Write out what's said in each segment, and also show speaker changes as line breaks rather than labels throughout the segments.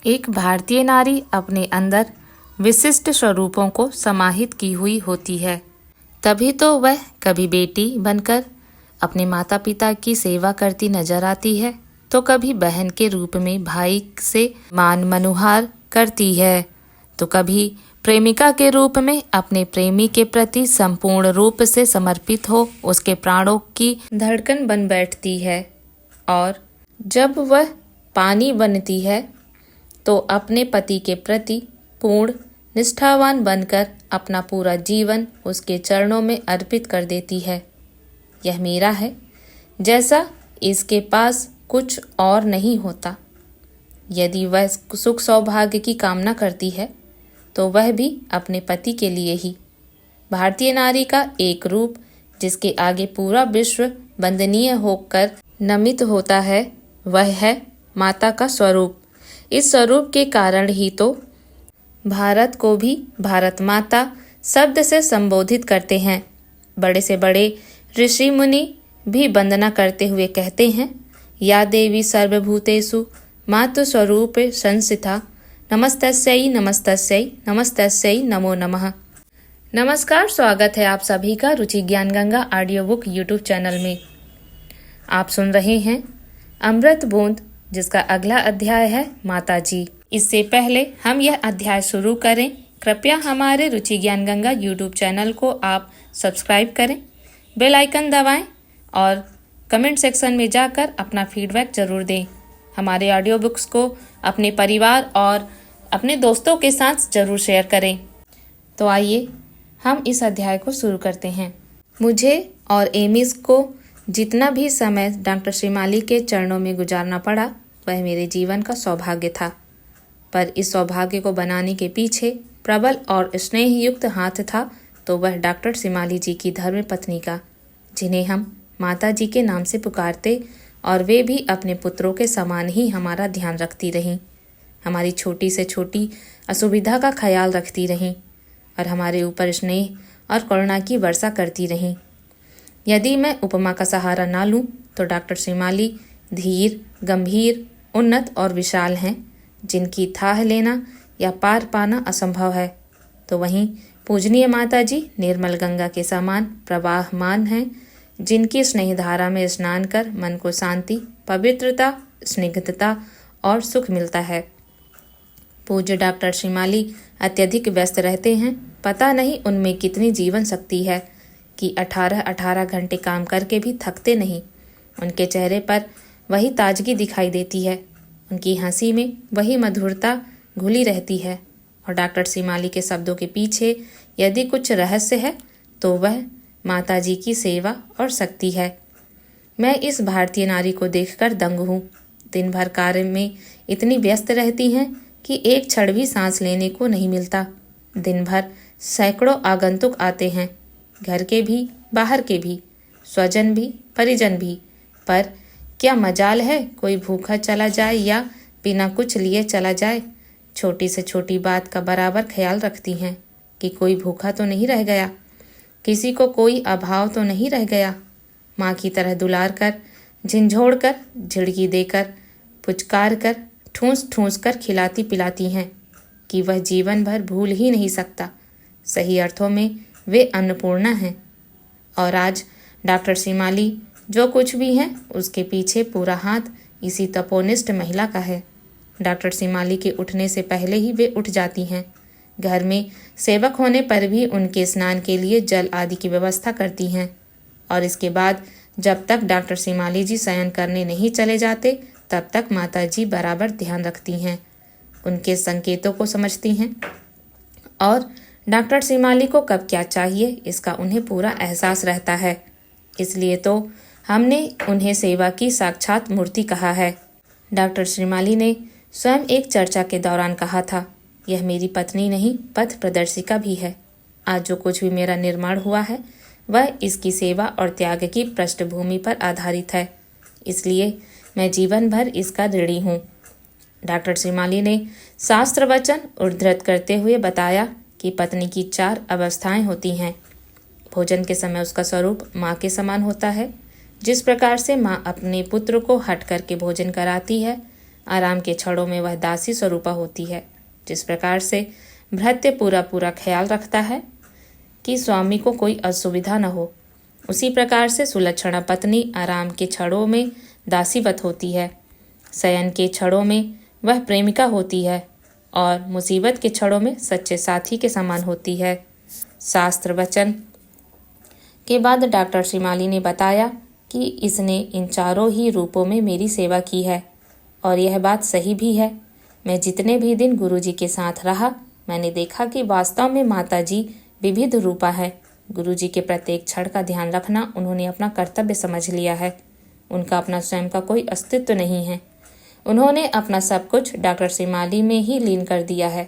एक भारतीय नारी अपने अंदर विशिष्ट स्वरूपों को समाहित की हुई होती है, तभी तो वह कभी बेटी बनकर अपने माता पिता की सेवा करती नजर आती है, तो कभी बहन के रूप में भाई से मान मनुहार करती है, तो कभी प्रेमिका के रूप में अपने प्रेमी के प्रति संपूर्ण रूप से समर्पित हो उसके प्राणों की धड़कन बन बैठती है, और जब वह पानी बनती है तो अपने पति के प्रति पूर्ण निष्ठावान बनकर अपना पूरा जीवन उसके चरणों में अर्पित कर देती है। यह मेरा है, जैसा इसके पास कुछ और नहीं होता। यदि वह सुख सौभाग्य की कामना करती है तो वह भी अपने पति के लिए ही। भारतीय नारी का एक रूप जिसके आगे पूरा विश्व वंदनीय होकर नमित होता है, वह है माता का स्वरूप। इस स्वरूप के कारण ही तो भारत को भी भारत माता शब्द से संबोधित करते हैं। बड़े से बड़े ऋषि मुनि भी वंदना करते हुए कहते हैं, या देवी सर्वभूतेषु मातृ स्वरूप संस्थिता नमस्तस्यै नमस्तस्यै नमस्तस्यै नमो नमः। नमस्कार, स्वागत है आप सभी का रुचि ज्ञान Ganga audio book YouTube channel में। आप सुन रहे हैं अमृत बूंद, जिसका अगला अध्याय है माता जी। इससे पहले हम यह अध्याय शुरू करें, कृपया हमारे रुचि ज्ञान गंगा यूट्यूब चैनल को आप सब्सक्राइब करें, बेल आइकन दबाएं और कमेंट सेक्शन में जाकर अपना फीडबैक जरूर दें। हमारे ऑडियो बुक्स को अपने परिवार और अपने दोस्तों के साथ जरूर शेयर करें। तो आइए हम इस अध्याय को शुरू करते हैं। मुझे और एमिस को जितना भी समय डॉक्टर श्रीमाली के चरणों में गुजारना पड़ा, वह मेरे जीवन का सौभाग्य था। पर इस सौभाग्य को बनाने के पीछे प्रबल और स्नेहयुक्त हाथ था, तो वह डॉक्टर श्रीमाली जी की धर्म पत्नी का, जिन्हें हम माता जी के नाम से पुकारते, और वे भी अपने पुत्रों के समान ही हमारा ध्यान रखती रहीं, हमारी छोटी से छोटी असुविधा का ख्याल रखती रहीं और हमारे ऊपर स्नेह और करुणा की वर्षा करती रहीं। यदि मैं उपमा का सहारा ना लूं तो डॉक्टर श्रीमाली धीर, गंभीर, उन्नत और विशाल हैं, जिनकी थाह लेना या पार पाना असंभव है। तो वहीं पूजनीय माता जी निर्मल गंगा के समान प्रवाहमान हैं, जिनकी स्नेहधारा में स्नान कर मन को शांति, पवित्रता, स्निग्धता और सुख मिलता है। पूज्य डॉक्टर श्रीमाली अत्यधिक व्यस्त रहते हैं। पता नहीं उनमें कितनी जीवन शक्ति है कि 18-18 घंटे काम करके भी थकते नहीं। उनके चेहरे पर वही ताजगी दिखाई देती है, उनकी हंसी में वही मधुरता घुली रहती है। और डॉक्टर श्रीमाली के शब्दों के पीछे यदि कुछ रहस्य है तो वह माता जी की सेवा और शक्ति है। मैं इस भारतीय नारी को देखकर दंग हूँ। दिन भर कार्य में इतनी व्यस्त रहती हैं कि एक क्षण भी सांस लेने को नहीं मिलता। दिन भर सैकड़ों आगंतुक आते हैं, घर के भी, बाहर के भी, स्वजन भी, परिजन भी। पर क्या मजाल है कोई भूखा चला जाए या बिना कुछ लिए चला जाए। छोटी से छोटी बात का बराबर ख्याल रखती हैं कि कोई भूखा तो नहीं रह गया, किसी को कोई अभाव तो नहीं रह गया। माँ की तरह दुलार कर, झिंझोड़ कर, झिड़की देकर, पुचकार कर, ठूंस ठूंस कर खिलाती पिलाती हैं कि वह जीवन भर भूल ही नहीं सकता। सही अर्थों में वे अन्नपूर्णा हैं। और आज डॉक्टर श्रीमाली जो कुछ भी हैं, उसके पीछे पूरा हाथ इसी तपोनिष्ठ महिला का है। डॉक्टर श्रीमाली के उठने से पहले ही वे उठ जाती हैं। घर में सेवक होने पर भी उनके स्नान के लिए जल आदि की व्यवस्था करती हैं। और इसके बाद जब तक डॉक्टर श्रीमाली जी शयन करने नहीं चले जाते, तब तक माता जी बराबर ध्यान रखती हैं, उनके संकेतों को समझती हैं और डॉक्टर श्रीमाली को कब क्या चाहिए इसका उन्हें पूरा एहसास रहता है। इसलिए तो हमने उन्हें सेवा की साक्षात मूर्ति कहा है। डॉक्टर श्रीमाली ने स्वयं एक चर्चा के दौरान कहा था, यह मेरी पत्नी नहीं, पथ प्रदर्शिका भी है। आज जो कुछ भी मेरा निर्माण हुआ है वह इसकी सेवा और त्याग की पृष्ठभूमि पर आधारित है, इसलिए मैं जीवन भर इसका ऋणी हूँ। डॉक्टर श्रीमाली ने शास्त्र वचन उद्धृत करते हुए बताया कि पत्नी की 4 अवस्थाएं होती हैं। भोजन के समय उसका स्वरूप माँ के समान होता है। जिस प्रकार से माँ अपने पुत्र को हट करके भोजन कराती है, आराम के क्षणों में वह दासी स्वरूपा होती है। जिस प्रकार से भृत्य पूरा पूरा ख्याल रखता है कि स्वामी को कोई असुविधा न हो, उसी प्रकार से सुलक्षणा पत्नी आराम के क्षणों में दासीवत होती है। शयन के क्षणों में वह प्रेमिका होती है और मुसीबत के क्षणों में सच्चे साथी के समान होती है। शास्त्र वचन के बाद डॉक्टर श्रीमाली ने बताया कि इसने इन चारों ही रूपों में मेरी सेवा की है और यह बात सही भी है। मैं जितने भी दिन गुरुजी के साथ रहा, मैंने देखा कि वास्तव में माताजी विविध रूपा है। गुरुजी के प्रत्येक क्षण का ध्यान रखना उन्होंने अपना कर्तव्य समझ लिया है। उनका अपना स्वयं का कोई अस्तित्व नहीं है। उन्होंने अपना सब कुछ डॉक्टर श्रीमाली में ही लीन कर दिया है।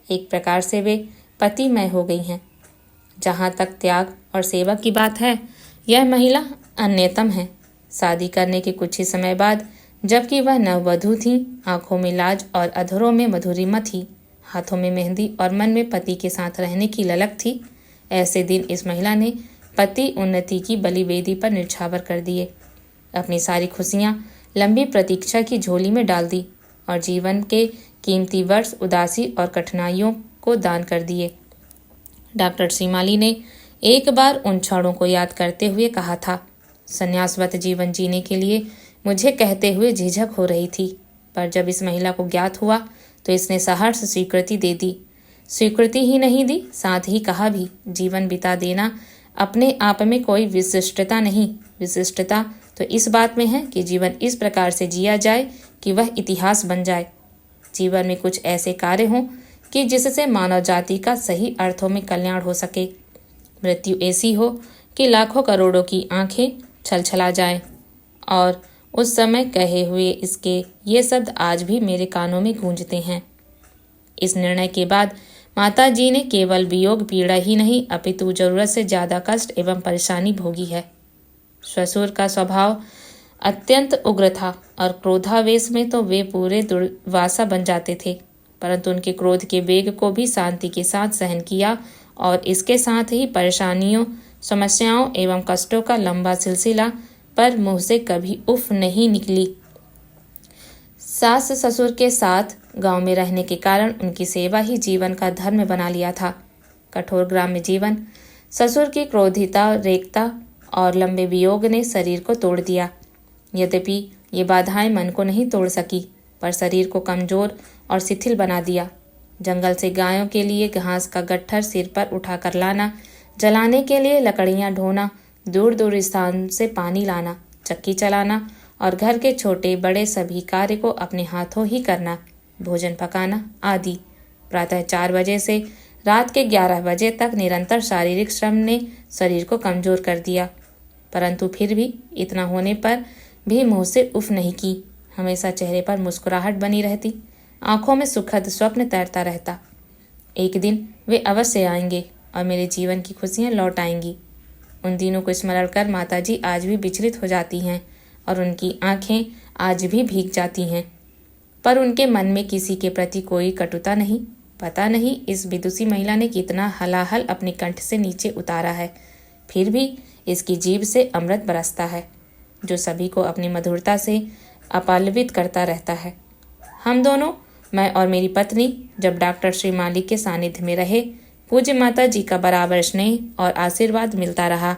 एक प्रकार से वे पतिमय हो गई हैं। जहाँ तक त्याग और सेवा की बात है, यह महिला अन्यतम है। शादी करने के कुछ ही समय बाद, जबकि वह नववधू थी, आंखों में लाज और अधरों में मधुरिमा थी, हाथों में मेहंदी और मन में पति के साथ रहने की ललक थी, ऐसे दिन इस महिला ने पति उन्नति की बलिवेदी पर न्यौछावर कर दिए। अपनी सारी खुशियाँ लंबी प्रतीक्षा की झोली में डाल दी और जीवन के कीमती वर्ष उदासी और कठिनाइयों को दान कर दिए। डॉक्टर श्रीमाली ने एक बार उन क्षणों को याद करते हुए कहा था, संन्यासवत जीवन जीने के लिए मुझे कहते हुए झिझक हो रही थी, पर जब इस महिला को ज्ञात हुआ तो इसने सहर्ष स्वीकृति दे दी। स्वीकृति ही नहीं दी, साथ ही कहा भी, जीवन बिता देना अपने आप में कोई विशिष्टता नहीं, विशिष्टता तो इस बात में है कि जीवन इस प्रकार से जिया जाए कि वह इतिहास बन जाए। जीवन में कुछ ऐसे कार्य हों कि जिससे मानव जाति का सही अर्थों में कल्याण हो सके। मृत्यु ऐसी हो कि लाखों करोड़ों की आंखें छलछला जाएं। और उस समय कहे हुए इसके ये शब्द आज भी मेरे कानों में गूंजते हैं। इस निर्णय के बाद माता जी ने केवल वियोग पीड़ा ही नहीं, अपितु जरूरत से ज्यादा कष्ट एवं परेशानी भोगी है। ससुर का स्वभाव अत्यंत उग्र था और क्रोधावेश में तो वे पूरे दुर्वासा बन जाते थे, परंतु उनके क्रोध के वेग को भी शांति के साथ सहन किया और इसके साथ ही परेशानियों, समस्याओं एवं कष्टों का लंबा सिलसिला पर मुंह से कभी उफ नहीं निकली। सास ससुर के साथ गांव में रहने के कारण उनकी सेवा ही जीवन का धर्म बना लिया था। कठोर ग्राम्य जीवन, ससुर की क्रोधिता, रेखता और लंबे वियोग ने शरीर को तोड़ दिया। यद्यपि ये बाधाएं मन को नहीं तोड़ सकी, पर शरीर को कमजोर और शिथिल बना दिया। जंगल से गायों के लिए घास का गट्ठर सिर पर उठाकर लाना, जलाने के लिए लकड़ियां ढोना, दूर दूर स्थान से पानी लाना, चक्की चलाना और घर के छोटे बड़े सभी कार्य को अपने हाथों ही करना, भोजन पकाना आदि। प्रातः 4 बजे से रात के 11 बजे तक निरंतर शारीरिक श्रम ने शरीर को कमजोर कर दिया, परंतु फिर भी इतना होने पर भी मुंह से उफ नहीं की। हमेशा चेहरे पर मुस्कुराहट बनी रहती, आंखों में सुखद स्वप्न तैरता रहता। एक दिन वे अवश्य आएंगे और मेरे जीवन की खुशियां लौट आएंगी। उन दिनों को स्मरण कर माताजी आज भी विचलित हो जाती हैं और उनकी आंखें आज भी भीग जाती हैं, पर उनके मन में किसी के प्रति कोई कटुता नहीं। पता नहीं इस विदुषी महिला ने कितना हलाहल अपने कंठ से नीचे उतारा है, फिर भी इसकी जीभ से अमृत बरसता है, जो सभी को अपनी मधुरता से अपालवित करता रहता है। हम दोनों, मैं और मेरी पत्नी, जब डॉक्टर श्रीमाली के सानिध्य में रहे, पूज्य माता जी का बराबर स्नेह और आशीर्वाद मिलता रहा।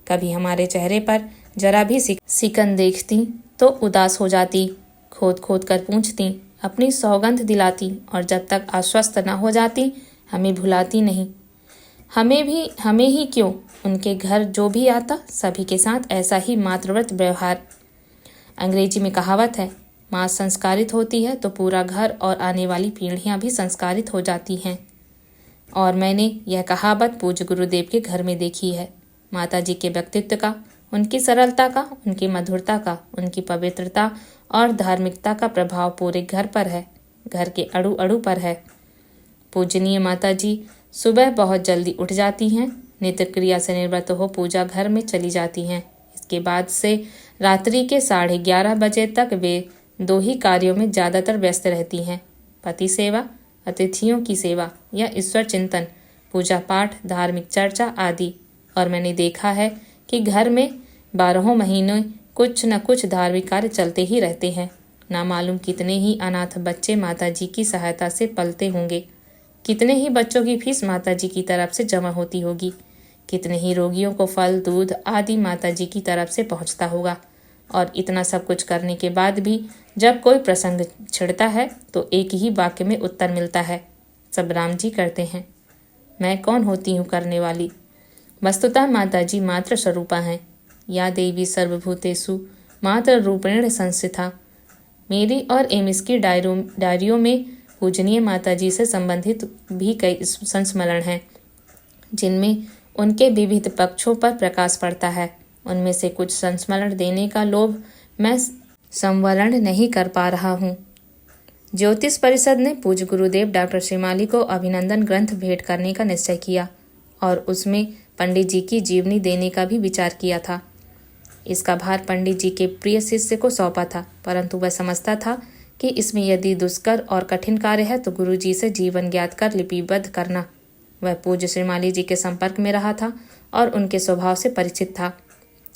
कभी हमारे चेहरे पर जरा भी सिकन देखती तो उदास हो जाती, खोद खोद कर पूछती, अपनी सौगंध दिलाती और जब तक आश्वस्त न हो जाती हमें भुलाती नहीं। हमें ही क्यों, उनके घर जो भी आता सभी के साथ ऐसा ही मातृव्रत व्यवहार। अंग्रेजी में कहावत है, माँ संस्कारित होती है तो पूरा घर और आने वाली पीढ़ियाँ भी संस्कारित हो जाती हैं। और मैंने यह कहावत पूज्य गुरुदेव के घर में देखी है। माता जी के व्यक्तित्व का, उनकी सरलता का, उनकी मधुरता का, उनकी पवित्रता और धार्मिकता का प्रभाव पूरे घर पर है, घर के अड़ू अड़ू पर है। पूजनीय माता जी सुबह बहुत जल्दी उठ जाती हैं, नित्य क्रिया से निवृत्त हो पूजा घर में चली जाती हैं। इसके बाद से रात्रि के 11:30 बजे तक वे 2 ही कार्यों में ज़्यादातर व्यस्त रहती हैं, पति सेवा, अतिथियों की सेवा या ईश्वर चिंतन, पूजा पाठ, धार्मिक चर्चा आदि। और मैंने देखा है कि घर में 12 महीनों कुछ न कुछ धार्मिक कार्य चलते ही रहते हैं। ना मालूम कितने ही अनाथ बच्चे माताजी की सहायता से पलते होंगे, कितने ही बच्चों की फीस माताजी की तरफ से जमा होती होगी, कितने ही रोगियों को फल दूध आदि माताजी की तरफ से पहुंचता होगा। और इतना सब कुछ करने के बाद भी जब कोई प्रसंग छिड़ता है तो एक ही वाक्य में उत्तर मिलता है, सब राम जी करते हैं, मैं कौन होती हूँ करने वाली। वस्तुतः माताजी मात्र स्वरूपा हैं। या देवी सर्वभूतेषु मात्र रूपेण संस्थिता। मेरी और एमिस की डायरियों में पूजनीय माताजी से संबंधित भी कई संस्मरण हैं, जिनमें उनके विविध पक्षों पर प्रकाश पड़ता है। उनमें से कुछ संस्मरण देने का लोभ मैं संवरण नहीं कर पा रहा हूँ। ज्योतिष परिषद ने पूज्य गुरुदेव डॉक्टर श्रीमाली को अभिनंदन ग्रंथ भेंट करने का निश्चय किया और उसमें पंडित जी की जीवनी देने का भी विचार किया था। इसका भार पंडित जी के प्रिय शिष्य को सौंपा था, परंतु वह समझता था कि इसमें यदि दुष्कर और कठिन कार्य है तो गुरु जी से जीवन ज्ञात कर लिपिबद्ध करना। वह पूज्य श्रीमाली जी के संपर्क में रहा था और उनके स्वभाव से परिचित था।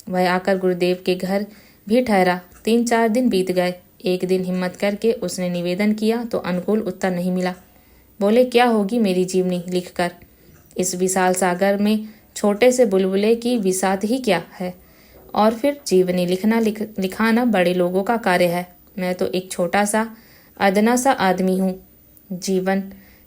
वह आकर गुरुदेव के घर भी ठहरा। 3-4 दिन बीत गए। एक दिन हिम्मत करके उसने निवेदन किया तो अनुकूल उत्तर नहीं मिला। बोले, क्या होगी मेरी जीवनी लिखकर? इस विशाल सागर में छोटे से बुलबुले की विषाद ही क्या है? और फिर जीवनी लिखाना बड़े लोगों का कार्य है। मैं तो एक छोटा सा अदना सा आदमी हूँ।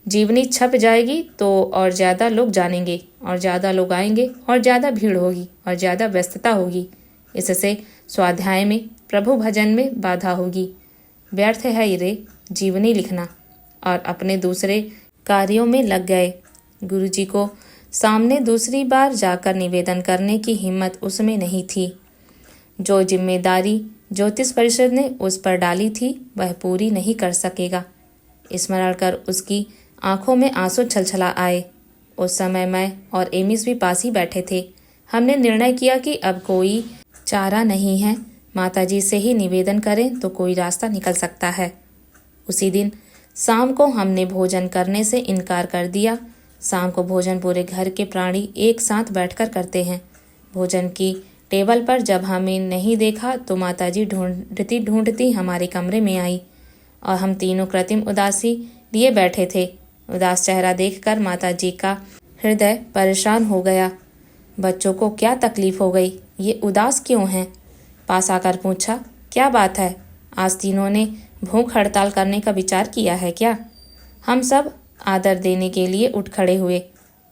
जीवनी छप जाएगी तो और ज़्यादा लोग जानेंगे और ज़्यादा लोग आएंगे और ज़्यादा भीड़ होगी और ज़्यादा व्यस्तता होगी। इससे स्वाध्याय में, प्रभु भजन में बाधा होगी। व्यर्थ है ये रे जीवनी लिखना। और अपने दूसरे कार्यों में लग गए। गुरुजी को सामने दूसरी बार जाकर निवेदन करने की हिम्मत उसमें नहीं थी। जो जिम्मेदारी ज्योतिष परिषद ने उस पर डाली थी वह पूरी नहीं कर सकेगा। स्मरण कर उसकी आंखों में आंसू छलछला आए। उस समय मैं और एमिस भी पास ही बैठे थे। हमने निर्णय किया कि अब कोई चारा नहीं है, माताजी से ही निवेदन करें तो कोई रास्ता निकल सकता है। उसी दिन शाम को हमने भोजन करने से इनकार कर दिया। शाम को भोजन पूरे घर के प्राणी एक साथ बैठकर करते हैं। भोजन की टेबल पर जब हमें नहीं देखा तो माताजी ढूंढती ढूंढती हमारे कमरे में आई और हम तीनों कृत्रिम उदासी लिए बैठे थे। उदास चेहरा देखकर माताजी का हृदय परेशान हो गया। बच्चों को क्या तकलीफ हो गई, ये उदास क्यों हैं? पास आकर पूछा, क्या बात है? आज तीनों ने भूख हड़ताल करने का विचार किया है क्या? हम सब आदर देने के लिए उठ खड़े हुए,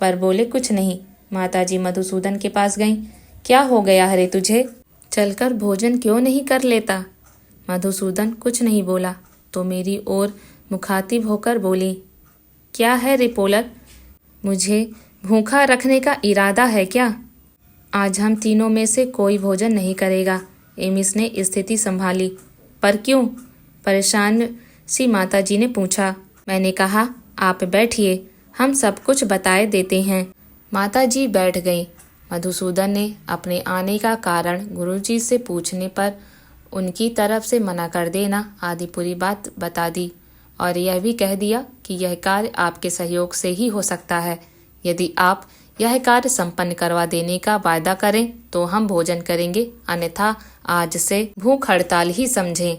पर बोले कुछ नहीं। माताजी मधुसूदन के पास गईं। क्या हो गया हरे तुझे? चलकर भोजन क्यों नहीं कर लेता? मधुसूदन कुछ नहीं बोला तो मेरी ओर मुखातिब होकर बोली, क्या है रिपोलर, मुझे भूखा रखने का इरादा है क्या? आज हम तीनों में से कोई भोजन नहीं करेगा। एमिस ने स्थिति संभाली। पर क्यों? परेशान सी माताजी ने पूछा। मैंने कहा, आप बैठिए, हम सब कुछ बताए देते हैं। माताजी बैठ गई। मधुसूदन ने अपने आने का कारण गुरुजी से पूछने पर उनकी तरफ से मना कर देना आदि पूरी बात बता दी और यह भी कह दिया कि यह कार्य आपके सहयोग से ही हो सकता है। यदि आप यह कार्य संपन्न करवा देने का वायदा करें तो हम भोजन करेंगे, अन्यथा आज से भूख हड़ताल ही समझें।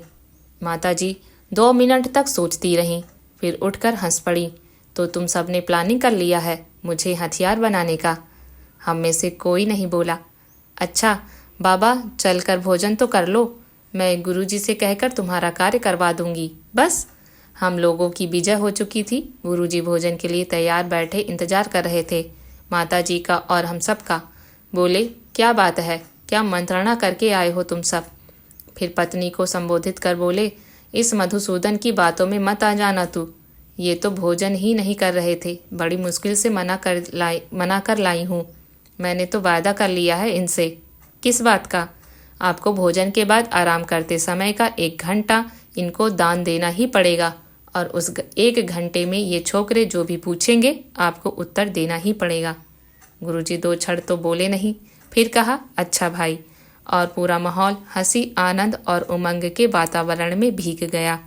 माताजी 2 मिनट तक सोचती रहीं, फिर उठकर हंस पड़ी। तो तुम सबने प्लानिंग कर लिया है मुझे हथियार बनाने का? हम में से कोई नहीं बोला। अच्छा बाबा, चलकर भोजन तो कर लो, मैं गुरुजी से कहकर तुम्हारा कार्य करवा दूंगी। बस हम लोगों की विजय हो चुकी थी। गुरुजी भोजन के लिए तैयार बैठे इंतजार कर रहे थे, माताजी का और हम सब का। बोले, क्या बात है, क्या मंत्रणा करके आए हो तुम सब? फिर पत्नी को संबोधित कर बोले, इस मधुसूदन की बातों में मत आ जाना तू। ये तो भोजन ही नहीं कर रहे थे, बड़ी मुश्किल से मना कर लाई हूँ। मैंने तो वायदा कर लिया है इनसे। किस बात का? आपको भोजन के बाद आराम करते समय का 1 घंटा इनको दान देना ही पड़ेगा और उस 1 घंटे में ये छोकरे जो भी पूछेंगे आपको उत्तर देना ही पड़ेगा। गुरुजी 2 क्षण तो बोले नहीं, फिर कहा, अच्छा भाई। और पूरा माहौल हंसी, आनंद और उमंग के वातावरण में भीग गया।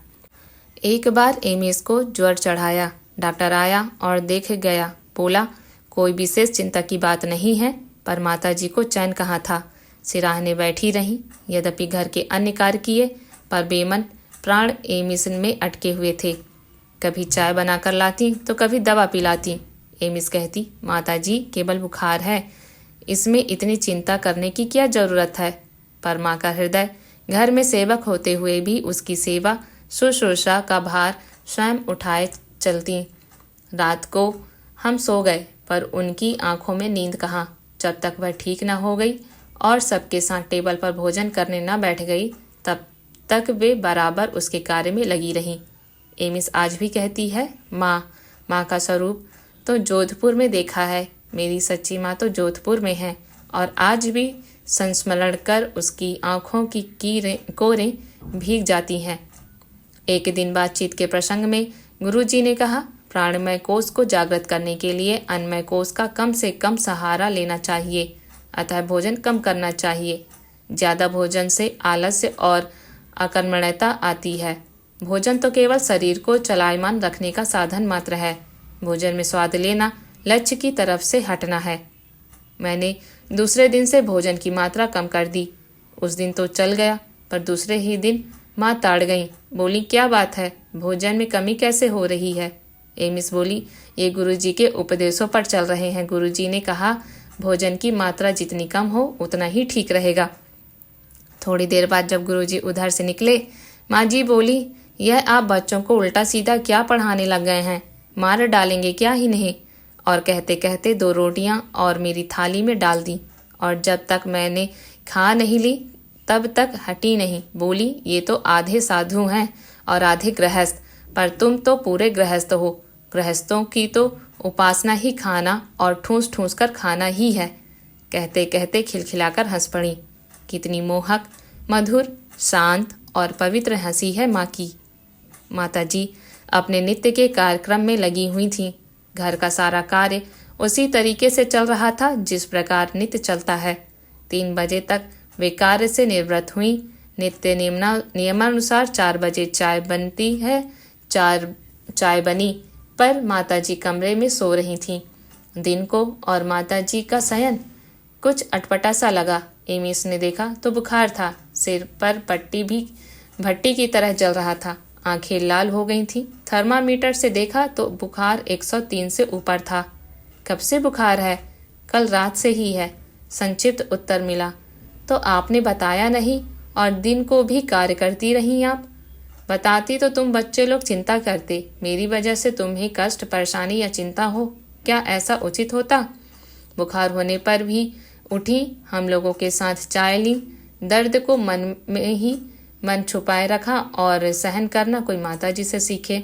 एक बार एमिस को ज्वर चढ़ाया। डॉक्टर आया और देख गया। बोला, कोई विशेष चिंता की बात नहीं है, पर माताजी को चैन कहाँ था। सिराहने बैठी रहीं। यद्यपि घर के अन्य कार्य किए, पर बेमन प्राण एमिस में अटके हुए थे। कभी चाय बनाकर लाती तो कभी दवा पिलाती। एमिस कहती, माताजी केवल बुखार है, इसमें इतनी चिंता करने की क्या जरूरत है। पर माँ का हृदय घर में सेवक होते हुए भी उसकी सेवा शुश्रूषा का भार स्वयं उठाए चलती। रात को हम सो गए, पर उनकी आंखों में नींद कहाँ। जब तक वह ठीक न हो गई और सबके साथ टेबल पर भोजन करने न बैठ गई, तब तक वे बराबर उसके कार्य में लगी रहीं। एमिस आज भी कहती है, माँ का स्वरूप तो जोधपुर में देखा है। मेरी सच्ची माँ तो जोधपुर में है और आज भी संस्मरण कर उसकी आंखों की कोरें भीग जाती हैं। एक दिन बातचीत के प्रसंग में गुरुजी ने कहा, प्राणमय कोष को जागृत करने के लिए अन्नमय कोष का कम से कम सहारा लेना चाहिए, अतः भोजन कम करना चाहिए। ज़्यादा भोजन से आलस्य और अकर्मण्यता आती है। भोजन तो केवल शरीर को चलायमान रखने का साधन मात्र है। भोजन में स्वाद लेना लक्ष्य की तरफ से हटना है। मैंने दूसरे दिन से भोजन की मात्रा कम कर दी। उस दिन तो चल गया, पर दूसरे ही दिन माँ ताड़ गई। बोली, क्या बात है, भोजन में कमी कैसे हो रही है। एमिस बोली, ये गुरुजी के उपदेशों पर चल रहे हैं। गुरुजी ने कहा, भोजन की मात्रा जितनी कम हो उतना ही ठीक रहेगा। थोड़ी देर बाद जब गुरुजी उधर से निकले, माँ जी बोली, यह आप बच्चों को उल्टा सीधा क्या पढ़ाने लग गए हैं, मार डालेंगे क्या ही नहीं। और कहते कहते 2 रोटियां और मेरी थाली में डाल दी, और जब तक मैंने खा नहीं ली तब तक हटी नहीं। बोली, ये तो आधे साधु हैं और आधे गृहस्थ, पर तुम तो पूरे गृहस्थ हो। गृहस्थों की तो उपासना ही खाना और ठूस ठूस कर खाना ही है। कहते कहते खिलखिलाकर हंस पड़ी। कितनी मोहक, मधुर, शांत और पवित्र हंसी है माँ की। माताजी अपने नित्य के कार्यक्रम में लगी हुई थीं। घर का सारा कार्य उसी तरीके से चल रहा था जिस प्रकार नित्य चलता है। 3 बजे तक वे कार्य से निवृत्त हुई। नित्य नियमानुसार 4 बजे चाय बनती है। चाय बनी, पर माताजी कमरे में सो रही थीं। दिन को और माताजी का शयन कुछ अटपटा सा लगा। एमिस ने देखा तो बुखार था। सिर पर पट्टी भी भट्टी की तरह जल रहा था। आंखें लाल हो गई थीं। थर्मामीटर से देखा तो बुखार 103 से ऊपर था। कब से बुखार है? कल रात से ही है, संक्षिप्त उत्तर मिला। तो आपने बताया नहीं और दिन को भी कार्य करती रही आप। बताती तो तुम बच्चे लोग चिंता करते। मेरी वजह से तुम्हें कष्ट, परेशानी या चिंता हो, क्या ऐसा उचित होता? बुखार होने पर भी उठी, हम लोगों के साथ चाय ली। दर्द को मन में ही मन छुपाए रखा और सहन करना कोई माताजी से सीखे।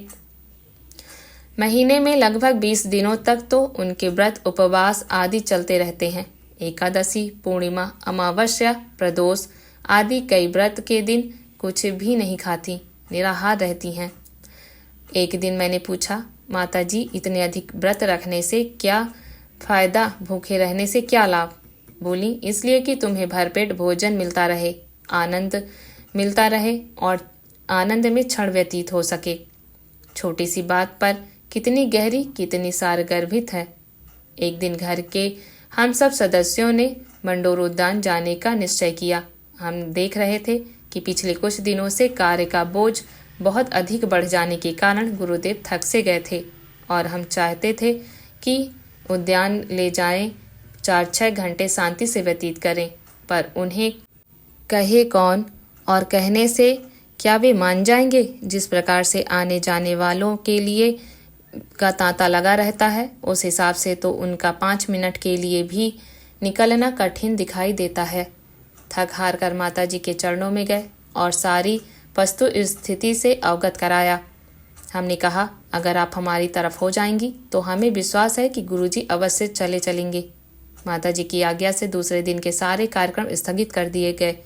महीने में लगभग 20 दिनों तक तो उनके व्रत, उपवास आदि चलते रहते हैं। एकादशी, पूर्णिमा, अमावस्या, प्रदोष आदि कई व्रत के दिन कुछ भी नहीं खाती, निराहार रहती हैं। एक दिन मैंने पूछा, माताजी इतने अधिक व्रत रखने से क्या फायदा, भूखे रहने से क्या लाभ? बोली, इसलिए कि तुम्हें भरपेट भोजन मिलता रहे, आनंद मिलता रहे और आनंद में क्षण व्यतीत हो सके। छोटी सी बात पर कितनी गहरी, कितनी सारगर्भित है। एक दिन घर के हम सब सदस्यों ने मंडोर उद्यान जाने का निश्चय किया। हम देख रहे थे कि पिछले कुछ दिनों से कार्य का बोझ बहुत अधिक बढ़ जाने के कारण गुरुदेव थक से गए थे और हम चाहते थे कि उद्यान ले जाएं, 4-6 घंटे शांति से व्यतीत करें। पर उन्हें कहे कौन और कहने से क्या वे मान जाएंगे? जिस प्रकार से आने जाने वालों के लिए का तांता लगा रहता है, उस हिसाब से तो उनका 5 मिनट के लिए भी निकलना कठिन दिखाई देता है। थक हार कर माताजी के चरणों में गए और सारी वस्तु स्थिति से अवगत कराया। हमने कहा, अगर आप हमारी तरफ हो जाएंगी तो हमें विश्वास है कि गुरुजी अवश्य चलेंगे। माताजी की आज्ञा से दूसरे दिन के सारे कार्यक्रम स्थगित कर दिए गए।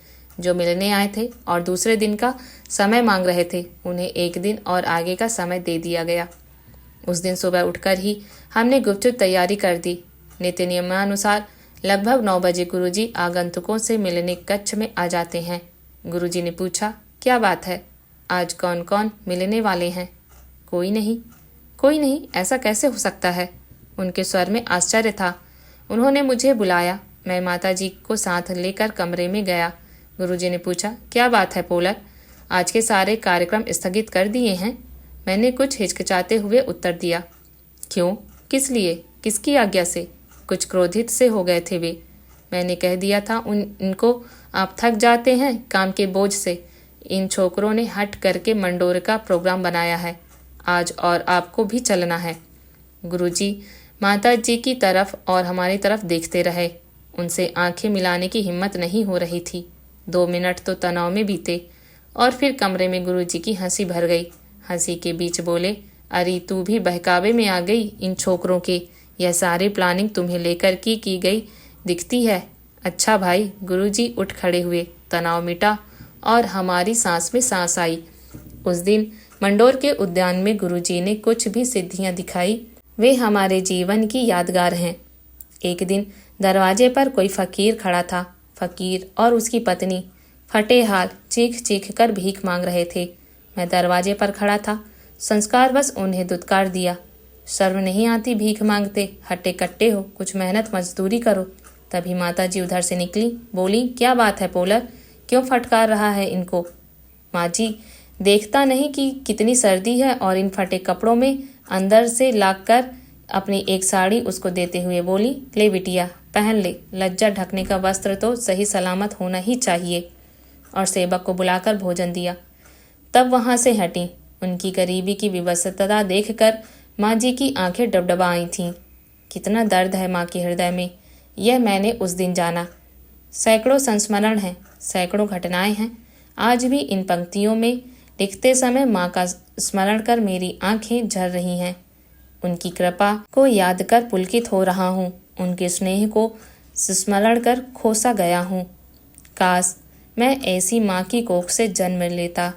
जो मिलने आए थे और दूसरे दिन का समय मांग रहे थे, उन्हें एक दिन और आगे का समय दे दिया गया। उस दिन सुबह उठकर ही हमने गुपचुप तैयारी कर दी। नित्य नियमानुसार लगभग 9 बजे गुरुजी आगंतुकों से मिलने कक्ष में आ जाते हैं। गुरुजी ने पूछा, क्या बात है, आज कौन कौन मिलने वाले हैं? कोई नहीं, ऐसा कैसे हो सकता है? उनके स्वर में आश्चर्य था। उन्होंने मुझे बुलाया। मैं माताजी को साथ लेकर कमरे में गया। गुरुजी ने पूछा, क्या बात है पोलक, आज के सारे कार्यक्रम स्थगित कर दिए हैं। मैंने कुछ हिचकिचाते हुए उत्तर दिया। क्यों? किस लिए? किसकी आज्ञा से? कुछ क्रोधित से हो गए थे वे। मैंने कह दिया था इनको आप थक जाते हैं काम के बोझ से। इन छोकरों ने हट करके मंडोर का प्रोग्राम बनाया है आज, और आपको भी चलना है। गुरुजी माता जी की तरफ और हमारी तरफ देखते रहे। उनसे आंखें मिलाने की हिम्मत नहीं हो रही थी। 2 मिनट तो तनाव में बीते और फिर कमरे में गुरुजी की हंसी भर गई। हंसी के बीच बोले, अरे तू भी बहकावे में आ गई इन छोकरों के। यह सारी प्लानिंग तुम्हें लेकर की गई दिखती है। अच्छा भाई। गुरुजी उठ खड़े हुए। तनाव मिटा और हमारी सांस में सांस आई। उस दिन मंडोर के उद्यान में गुरुजी ने कुछ भी सिद्धियां दिखाई, वे हमारे जीवन की यादगार हैं। एक दिन दरवाजे पर कोई फकीर खड़ा था। फकीर और उसकी पत्नी फटे हाल चीख चीख कर भीख मांग रहे थे। मैं दरवाजे पर खड़ा था। संस्कार बस उन्हें दुत्कार दिया। शर्म नहीं आती भीख मांगते? हट्टे कट्टे हो, कुछ मेहनत मजदूरी करो। तभी माता जी उधर से निकली। बोली, क्या बात है पोलर, क्यों फटकार रहा है इनको? माँ जी, देखता नहीं कि कितनी सर्दी है? और इन फटे कपड़ों में अंदर से लाकर अपनी एक साड़ी उसको देते हुए बोली, ले बिटिया पहन ले। लज्जा ढकने का वस्त्र तो सही सलामत होना ही चाहिए। और सेवक को बुलाकर भोजन दिया। तब वहां से हटी। उनकी गरीबी की विवशता देखकर माँ जी की आंखें डबडबा आई थीं। कितना दर्द है माँ के हृदय में, यह मैंने उस दिन जाना। सैकड़ों संस्मरण हैं, सैकड़ों घटनाएं हैं। आज भी इन पंक्तियों में लिखते समय माँ का स्मरण कर मेरी आंखें झर रही हैं। उनकी कृपा को याद कर पुलकित हो रहा हूँ। उनके स्नेह को स्मरण कर खोसा गया हूँ। काश मैं ऐसी माँ की कोख से जन्म लेता।